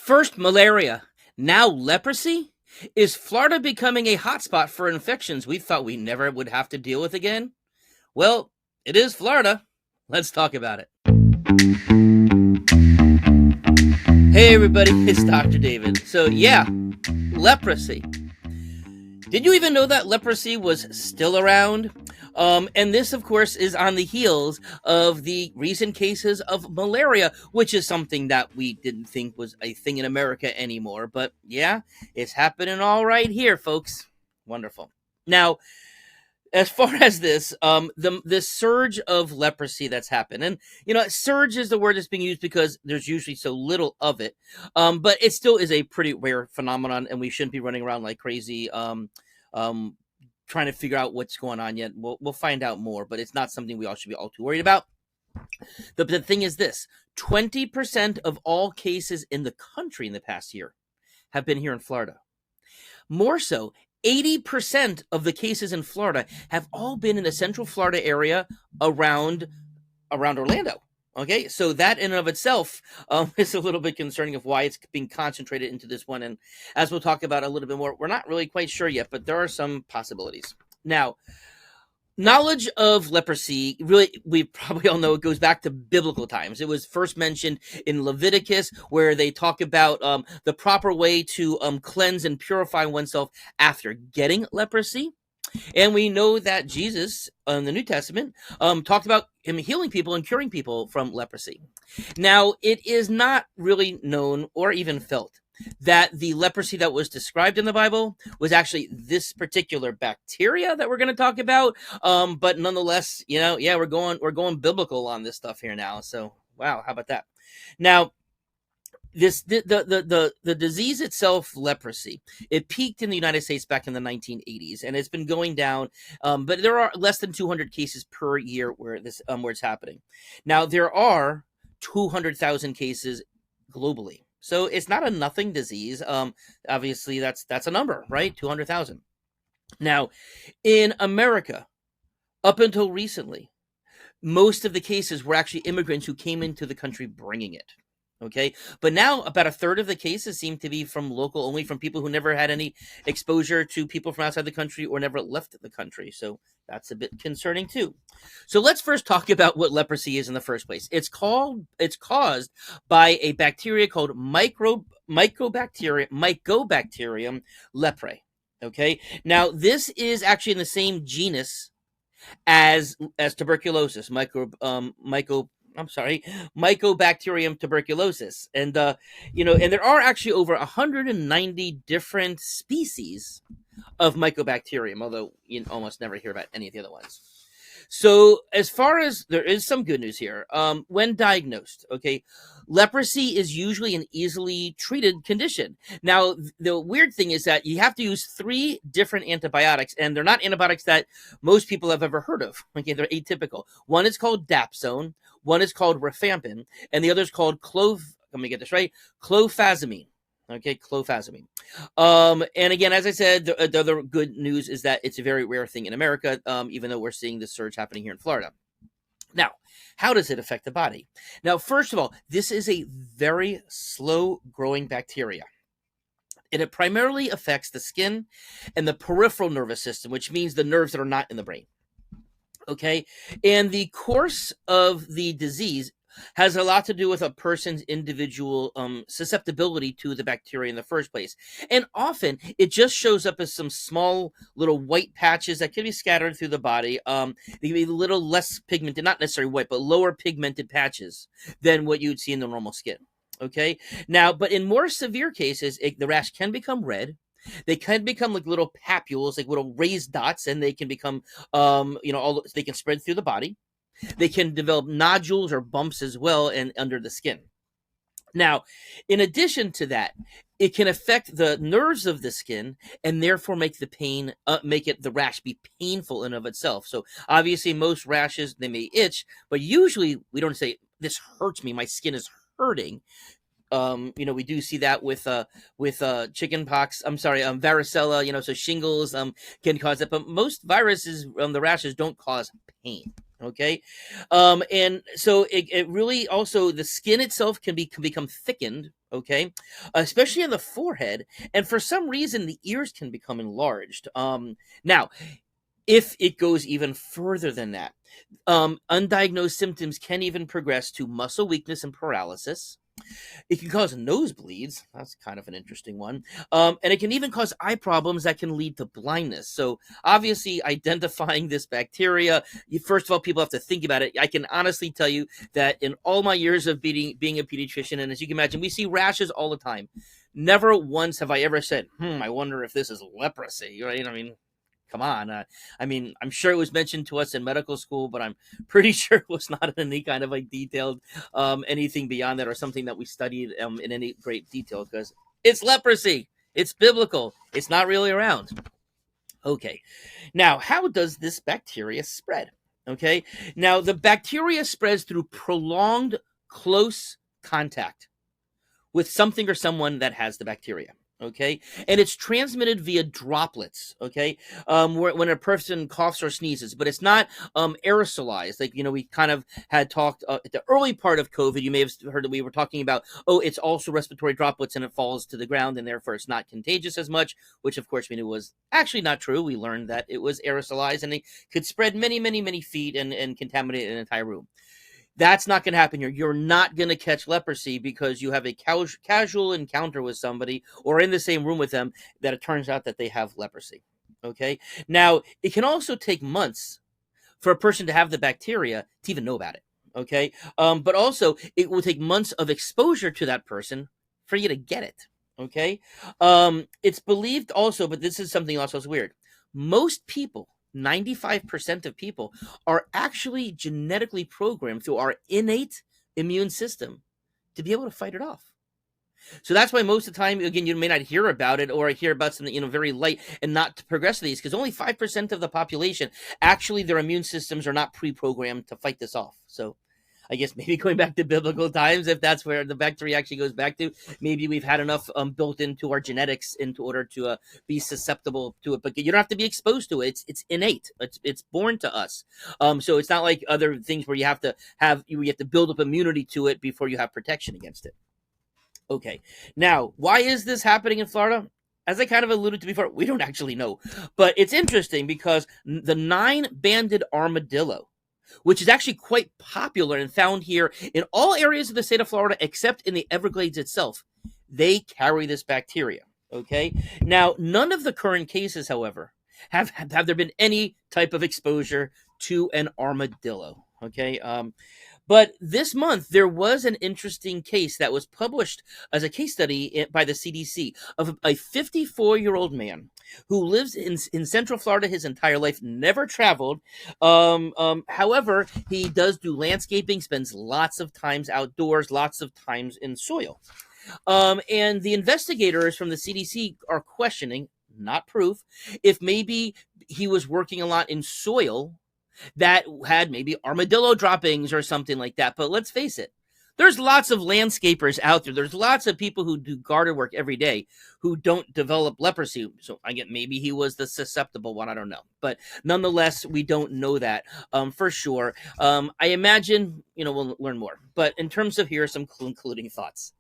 First malaria, now leprosy? Is Florida becoming a hotspot for infections we thought we never would have to deal with again? Well, it is Florida. Let's talk about it. Hey everybody, it's Dr. David. So yeah, leprosy. Did you even know that leprosy was still around? And this, of course, is on the heels of the recent cases of malaria, which is something that we didn't think was a thing in America anymore. But yeah, it's happening all right here, folks. Wonderful. Now, as far as the surge of leprosy that's happened, and surge is the word that's being used because there's usually so little of it, but it still is a pretty rare phenomenon, and we shouldn't be running around like crazy, trying to figure out what's going on yet. We'll find out more, but it's not something we all should be all too worried about. The thing is this: 20% of all cases in the country in the past year have been here in Florida. More so, 80% of the cases in Florida have all been in the Central Florida area around Orlando. Okay, so that in and of itself is a little bit concerning of why it's being concentrated into this one. And as we'll talk about a little bit more, we're not really quite sure yet, but there are some possibilities. Now, knowledge of leprosy, really, we probably all know it goes back to biblical times. It was first mentioned in Leviticus, where they talk about the proper way to cleanse and purify oneself after getting leprosy. And we know that Jesus, in the New Testament, talked about him healing people and curing people from leprosy. Now, it is not really known or even felt that the leprosy that was described in the Bible was actually this particular bacteria that we're going to talk about. But nonetheless, we're going biblical on this stuff here now. So, wow, how about that? Now, the disease itself, leprosy, it peaked in the United States back in the 1980s, and it's been going down. But there are less than 200 cases per year where it's happening. Now, there are 200,000 cases globally. So it's not a nothing disease. Obviously, that's a number, right? 200,000. Now, in America, up until recently, most of the cases were actually immigrants who came into the country bringing it. Okay, but now about a third of the cases seem to be from local, only from people who never had any exposure to people from outside the country or never left the country. So that's a bit concerning too. So let's first talk about what leprosy is in the first place. It's caused by a bacteria called Mycobacterium leprae. Okay, now this is actually in the same genus as tuberculosis, Mycobacterium tuberculosis. And, and there are actually over 190 different species of Mycobacterium, although you almost never hear about any of the other ones. So as far as there is some good news here, when diagnosed, okay, leprosy is usually an easily treated condition. Now, the weird thing is that you have to use 3 different antibiotics, and they're not antibiotics that most people have ever heard of. Okay, they're atypical. One is called dapsone, one is called rifampin, and the other is called clofazimine. Okay, clofazimine. And again, as I said, the other good news is that it's a very rare thing in America, even though we're seeing this surge happening here in Florida. Now, how does it affect the body? Now, first of all, this is a very slow-growing bacteria. And it primarily affects the skin and the peripheral nervous system, which means the nerves that are not in the brain. Okay, and the course of the disease has a lot to do with a person's individual susceptibility to the bacteria in the first place. And often it just shows up as some small little white patches that can be scattered through the body. They can be a little less pigmented, not necessarily white, but lower pigmented patches than what you'd see in the normal skin. Okay, now, but in more severe cases, the rash can become red. They can become like little papules, like little raised dots, and they can become, they can spread through the body. They can develop nodules or bumps as well and under the skin. Now, in addition to that, it can affect the nerves of the skin and therefore make the rash be painful in of itself. So obviously most rashes, they may itch, but usually we don't say, this hurts me, my skin is hurting. We do see that with chicken pox. Varicella. So shingles can cause it, but most viruses, the rashes don't cause pain. Okay. And so it really also, the skin itself can become thickened okay, especially on the forehead, and for some reason the ears can become enlarged. Now, if it goes even further than that, undiagnosed symptoms can even progress to muscle weakness and paralysis. It can cause nosebleeds. That's kind of an interesting one. And it can even cause eye problems that can lead to blindness. So, obviously, identifying this bacteria, first of all, people have to think about it. I can honestly tell you that in all my years of being a pediatrician, and as you can imagine, we see rashes all the time. Never once have I ever said, I wonder if this is leprosy, right? I mean, come on. I mean, I'm sure it was mentioned to us in medical school, but I'm pretty sure it was not in any kind of like detailed anything beyond that or something that we studied in any great detail because it's leprosy. It's biblical. It's not really around. Okay. Now, how does this bacteria spread? Okay. Now, the bacteria spreads through prolonged close contact with something or someone that has the bacteria. Okay, and it's transmitted via droplets. Okay, when a person coughs or sneezes, but it's not aerosolized. Like we kind of had talked at the early part of COVID. You may have heard that we were talking about. Oh, it's also respiratory droplets, and it falls to the ground, and therefore it's not contagious as much. Which, of course, we knew was actually not true. We learned that it was aerosolized, and it could spread many, many, many feet and contaminate an entire room. That's not going to happen here. You're not going to catch leprosy because you have a casual encounter with somebody or in the same room with them that it turns out that they have leprosy. Okay. Now, it can also take months for a person to have the bacteria to even know about it. Okay. But also, it will take months of exposure to that person for you to get it. Okay. It's believed also, but this is something else that's weird. Most people 95% of people are actually genetically programmed through our innate immune system to be able to fight it off. So that's why most of the time, again, you may not hear about it or hear about something, very light and not to progress to these because only 5% of the population, actually their immune systems are not pre-programmed to fight this off. So I guess maybe going back to biblical times, if that's where the bacteria actually goes back to, maybe we've had enough built into our genetics in order to be susceptible to it. But you don't have to be exposed to it; it's innate. It's born to us. So it's not like other things where you have to build up immunity to it before you have protection against it. Okay, now why is this happening in Florida? As I kind of alluded to before, we don't actually know, but it's interesting because the 9-banded armadillo, which is actually quite popular and found here in all areas of the state of Florida except in the Everglades itself. They carry this bacteria. Okay. Now, none of the current cases, however, have there been any type of exposure to an armadillo. Okay. But this month, there was an interesting case that was published as a case study by the CDC of a 54-year-old man who lives in Central Florida his entire life, never traveled. However, he does do landscaping, spends lots of times outdoors, lots of times in soil. And the investigators from the CDC are questioning, not proof, if maybe he was working a lot in soil that had maybe armadillo droppings or something like that. But let's face it, there's lots of landscapers out there. There's lots of people who do garden work every day who don't develop leprosy. So I get maybe he was the susceptible one. I don't know. But nonetheless, we don't know that for sure. I imagine, we'll learn more. But in terms of here are some concluding thoughts.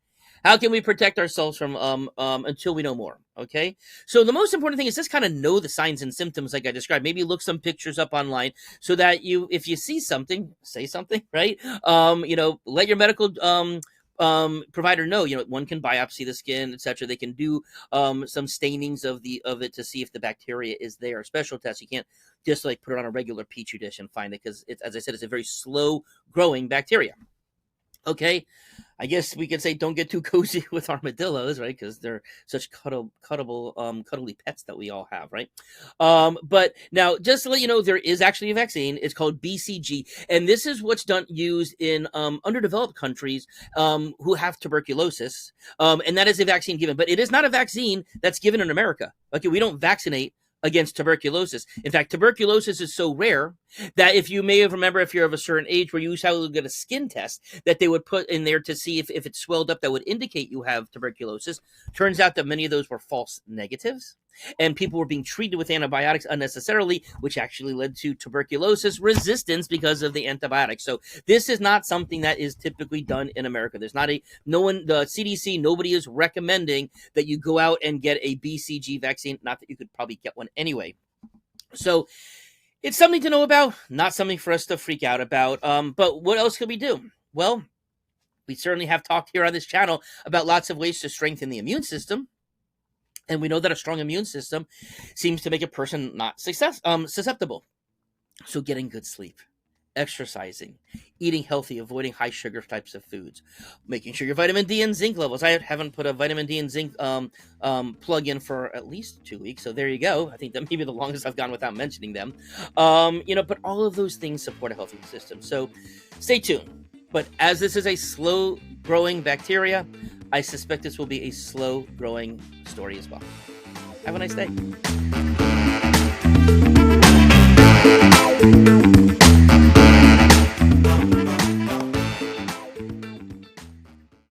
How can we protect ourselves from until we know more? Okay, so the most important thing is just kind of know the signs and symptoms like I described. Maybe look some pictures up online so that if you see something, say something, right? Let your medical provider know. One can biopsy the skin, etc. They can do some stainings of it to see if the bacteria is there. Special tests. You can't just like put it on a regular petri dish and find it because, as I said, it's a very slow growing bacteria. Okay, I guess we could say don't get too cozy with armadillos, right? Because they're such cuddly pets that we all have, right? But now, just to let you know, there is actually a vaccine. It's called BCG, and this is what's used in underdeveloped countries who have tuberculosis, and that is a vaccine given. But it is not a vaccine that's given in America. Okay, we don't vaccinate against tuberculosis. In fact, tuberculosis is so rare that if you may remember, if you're of a certain age where you used to get a skin test that they would put in there to see if it swelled up, that would indicate you have tuberculosis. Turns out that many of those were false negatives. And people were being treated with antibiotics unnecessarily, which actually led to tuberculosis resistance because of the antibiotics. So this is not something that is typically done in America. There's not the CDC, nobody is recommending that you go out and get a BCG vaccine. Not that you could probably get one anyway. So it's something to know about, not something for us to freak out about. But what else could we do? Well, we certainly have talked here on this channel about lots of ways to strengthen the immune system. And we know that a strong immune system seems to make a person not susceptible. So getting good sleep, exercising, eating healthy, avoiding high sugar types of foods, making sure your vitamin D and zinc levels. I haven't put a vitamin D and zinc plug in for at least 2 weeks. So there you go. I think that may be the longest I've gone without mentioning them. But all of those things support a healthy system. So stay tuned. But as this is a slow growing bacteria, I suspect this will be a slow growing story as well. Have a nice day.